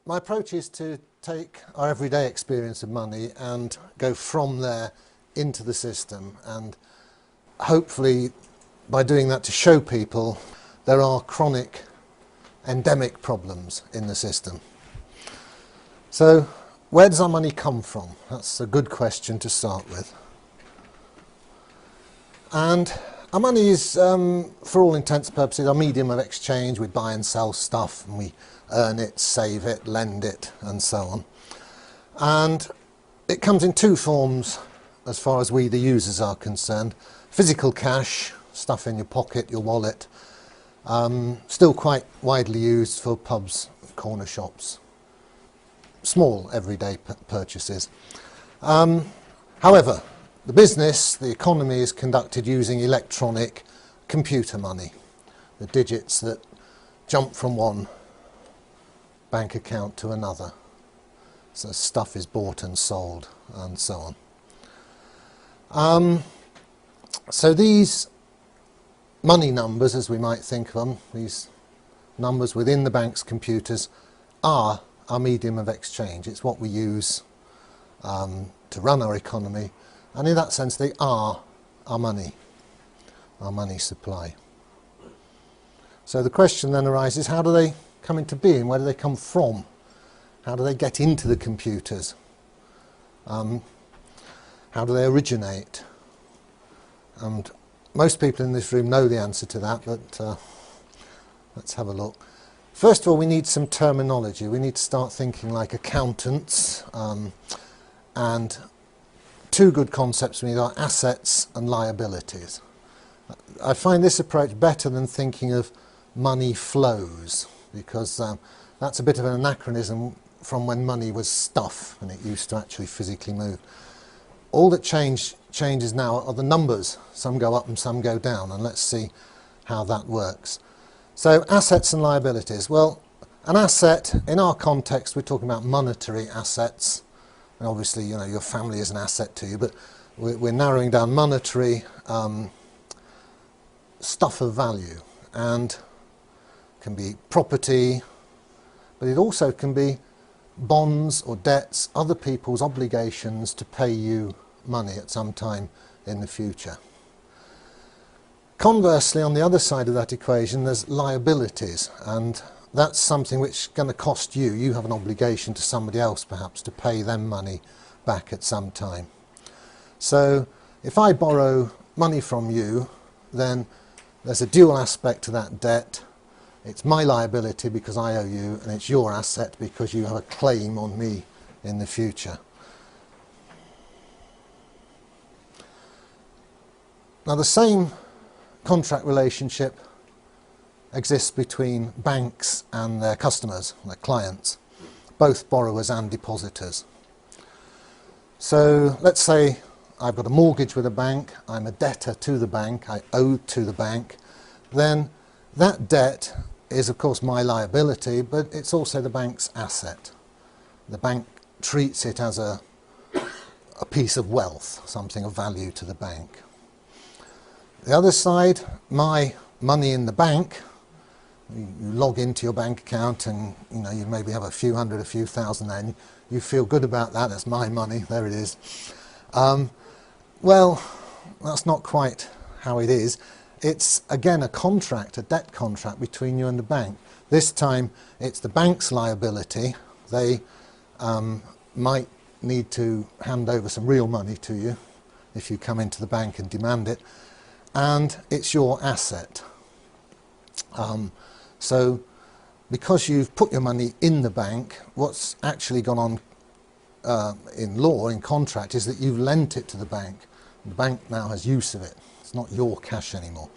My approach is to take our everyday experience of money and go from there into the system, and hopefully by doing that to show people there are chronic endemic problems in the system. So where does our money come from? That's a good question to start with. And our money is, for all intents and purposes, our medium of exchange. We buy and sell stuff, and we earn it, save it, lend it, and so on. And it comes in two forms as far as we, the users, are concerned. Physical cash, stuff in your pocket, your wallet, still quite widely used for pubs, corner shops, small everyday purchases. However, the business, the economy, is conducted using electronic computer money, the digits that jump from one bank account to another. So stuff is bought and sold and so on. So these money numbers, as we might think of them, these numbers within the bank's computers, are our medium of exchange. It's what we use to run our economy, and in that sense they are our money supply. So the question then arises, how do they come into being? Where do they come from? How do they get into the computers? How do they originate? And most people in this room know the answer to that, but let's have a look. First of all, we need some terminology. We need to start thinking like accountants, and two good concepts we need are assets and liabilities. I find this approach better than thinking of money flows, because that's a bit of an anachronism from when money was stuff and it used to actually physically move. All that changes now are the numbers. Some go up and some go down, and let's see how that works. So assets and liabilities. Well, an asset, in our context, we're talking about monetary assets. And obviously, you know, your family is an asset to you, but we're narrowing down monetary stuff of value, and can be property, but it also can be bonds or debts, other people's obligations to pay you money at some time in the future. Conversely, on the other side of that equation, there's liabilities, and that's something which is going to cost you. You have an obligation to somebody else, perhaps, to pay them money back at some time. So if I borrow money from you, then there's a dual aspect to that debt. It's my liability because I owe you, and it's your asset because you have a claim on me in the future. Now, the same contract relationship exists between banks and their customers, their clients, both borrowers and depositors. So let's say I've got a mortgage with a bank, I'm a debtor to the bank, I owe to the bank, then that debt is of course my liability, but it's also the bank's asset. The bank treats it as a piece of wealth, something of value to the bank. The other side, my money in the bank, you log into your bank account and you maybe have a few hundred, a few thousand there, and you feel good about that. That's my money, there it is. Well, that's not quite how it is. It's again a contract, a debt contract between you and the bank. This time it's the bank's liability. They might need to hand over some real money to you if you come into the bank and demand it, and it's your asset. So because you've put your money in the bank, what's actually gone on in law, in contract, is that you've lent it to the bank. The bank now has use of it. It's not your cash anymore.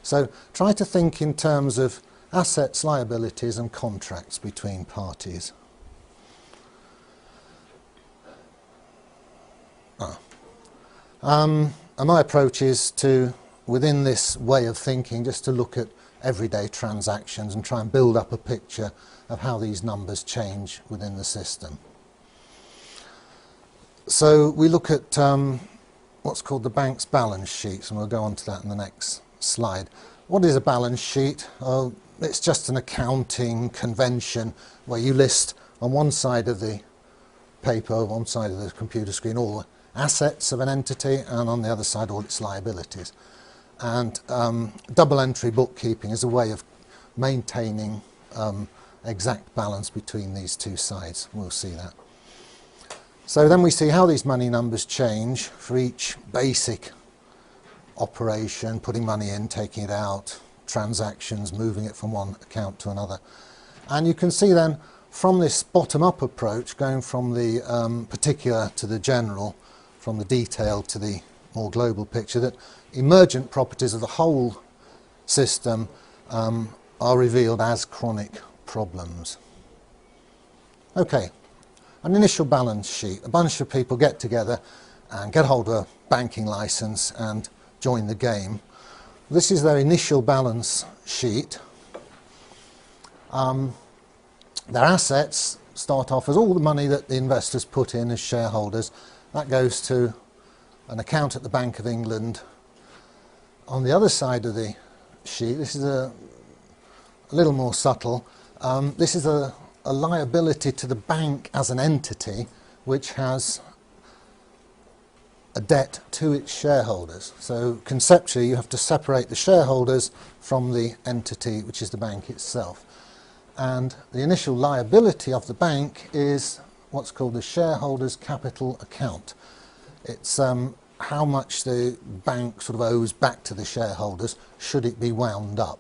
So try to think in terms of assets, liabilities and contracts between parties. And my approach is to, within this way of thinking, just to look at everyday transactions and try and build up a picture of how these numbers change within the system. So we look at what's called the bank's balance sheets, and we'll go on to that in the next slide. What is a balance sheet? It's just an accounting convention where you list on one side of the paper, one side of the computer screen, all the assets of an entity, and on the other side all its liabilities. And double entry bookkeeping is a way of maintaining exact balance between these two sides. We'll see that. So then we see how these money numbers change for each basic operation, putting money in, taking it out, transactions, moving it from one account to another. And you can see then from this bottom-up approach, going from the particular to the general, from the detailed to the more global picture, that emergent properties of the whole system are revealed as chronic problems. Okay, an initial balance sheet. A bunch of people get together and get hold of a banking license and join the game. This is their initial balance sheet. Their assets start off as all the money that the investors put in as shareholders. That goes to an account at the Bank of England. On the other side of the sheet, this is a little more subtle. This is a liability to the bank as an entity which has a debt to its shareholders. So conceptually you have to separate the shareholders from the entity which is the bank itself. And the initial liability of the bank is what's called the shareholders' capital account. It's how much the bank sort of owes back to the shareholders should it be wound up.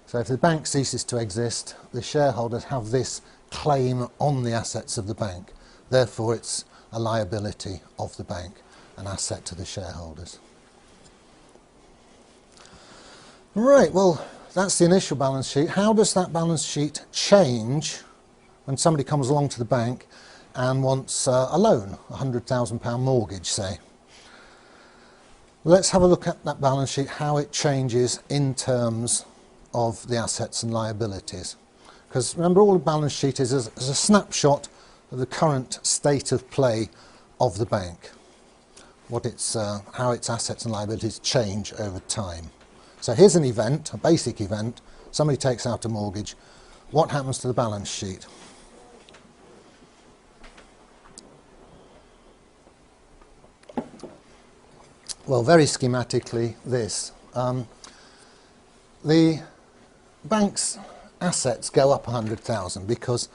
So if the bank ceases to exist, the shareholders have this claim on the assets of the bank. Therefore it's a liability of the bank, an asset to the shareholders. Right, well, that's the initial balance sheet. How does that balance sheet change when somebody comes along to the bank and wants a loan, a £100,000 mortgage, say? Let's have a look at that balance sheet, how it changes in terms of the assets and liabilities. Because remember, all the balance sheet is a snapshot of the current state of play of the bank, how its assets and liabilities change over time. So here's an event, a basic event. Somebody takes out a mortgage. What happens to the balance sheet? Well, very schematically, this. The bank's assets go up 100,000 because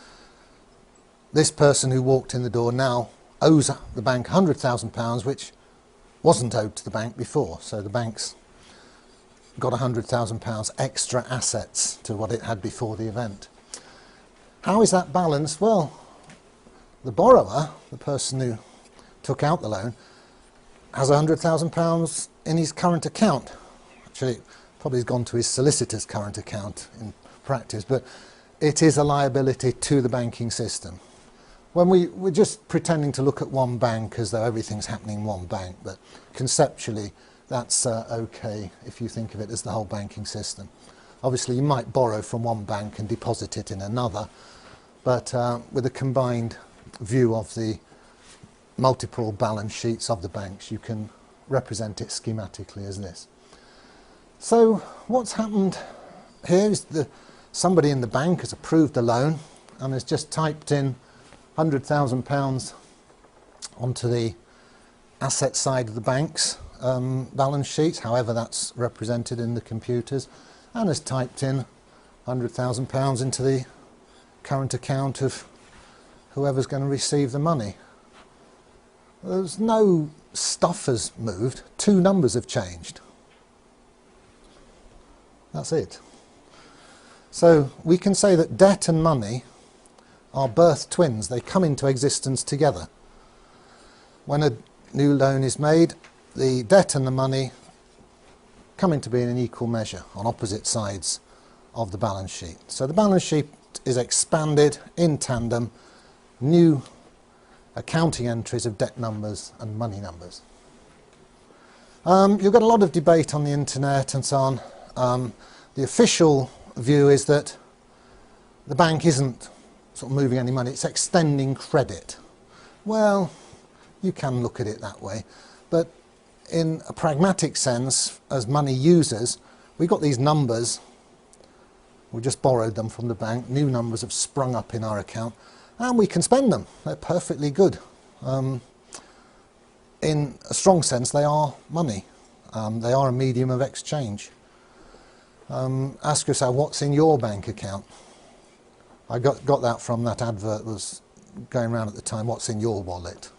this person who walked in the door now owes the bank £100,000, which wasn't owed to the bank before. So the bank's got £100,000 extra assets to what it had before the event. How is that balanced? Well, the borrower, the person who took out the loan, has £100,000 in his current account. Actually, probably has gone to his solicitor's current account in practice, but it is a liability to the banking system. When we're just pretending to look at one bank as though everything's happening in one bank, but conceptually that's okay if you think of it as the whole banking system. Obviously you might borrow from one bank and deposit it in another, but with a combined view of the multiple balance sheets of the banks, you can represent it schematically as this. So what's happened here is somebody in the bank has approved a loan and has just typed in £100,000 onto the asset side of the bank's balance sheet, however that's represented in the computers, and has typed in £100,000 into the current account of whoever's going to receive the money. There's no stuff has moved, two numbers have changed. That's it. So we can say that debt and money are birth twins. They come into existence together. When a new loan is made, the debt and the money come into being in equal measure on opposite sides of the balance sheet. So the balance sheet is expanded in tandem, new accounting entries of debt numbers and money numbers. You've got a lot of debate on the internet and so on. The official view is that the bank isn't sort of moving any money, it's extending credit. Well, you can look at it that way, but in a pragmatic sense, as money users, we've got these numbers We just borrowed them from the bank. New numbers have sprung up in our account, and we can spend them. They're perfectly good. In a strong sense, they are money. They are a medium of exchange. Ask yourself, what's in your bank account? I got that from that advert that was going around at the time, what's in your wallet?